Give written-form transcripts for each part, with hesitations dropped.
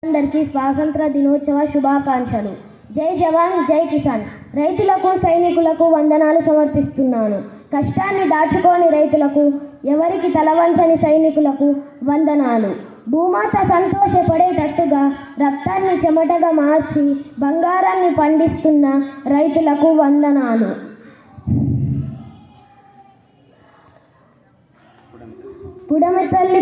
అందరికీ స్వాతంత్ర దినోత్సవ శుభాకాంక్షలు. జై జవాన్ జై కిసాన్. రైతులకు సైనికులకు వందనాలు సమర్పిస్తున్నాను. కష్టాన్ని దాచుకోని రైతులకు, ఎవరికి తలవంచని సైనికులకు వందనాలు. భూమాత సంతోషపడేటట్టుగా రక్తాన్ని చెమటగా మార్చి బంగారాన్ని పండిస్తున్న రైతులకు వందనాలు. పుడమితల్లి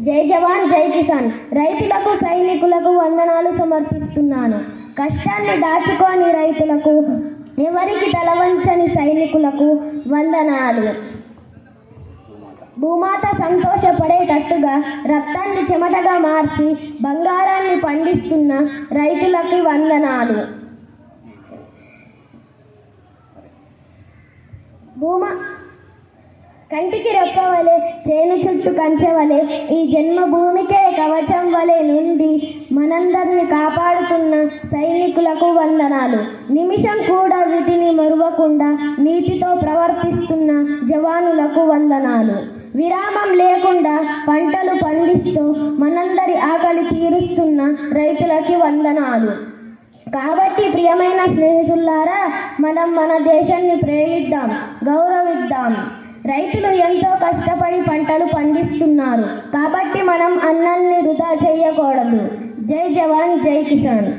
జై జవాన్ జై కిసాన్. రైతులకు సైనికులకు వందనాలు సమర్పిస్తున్నాను. కష్టాన్ని దాచుకోని రైతులకు, ఎవరికి తలవంచని సైనికులకు వందనాలు. భూమాత సంతోషపడేటట్టుగా రక్తాన్ని చెమటగా మార్చి బంగారాన్ని పండిస్తున్న రైతులకు వందనాలు. కంటికి రెప్పవలే, చేను చుట్టూ కంచెవలే, ఈ జన్మభూమికే కవచం వలె నుండి మనందరిని కాపాడుతున్న సైనికులకు వందనాలు. నిమిషం కూడా వీటిని మరువకుండా నీతితో ప్రవర్తిస్తున్న జవానులకు వందనాలు. విరామం లేకుండా పంటలు పండిస్తూ మనందరి ఆకలి తీరుస్తున్న రైతులకి వందనాలు. కాబట్టి ప్రియమైన స్నేహితులారా, మనం మన దేశాన్ని ప్రేమిద్దాం, గౌరవిద్దాం. రైతులు ఎంతో కష్టపడి పంటలు పండిస్తున్నారు కాబట్టి మనం అన్నాన్ని వృధా చేయకూడదు. జై జవాన్ జై కిసాన్.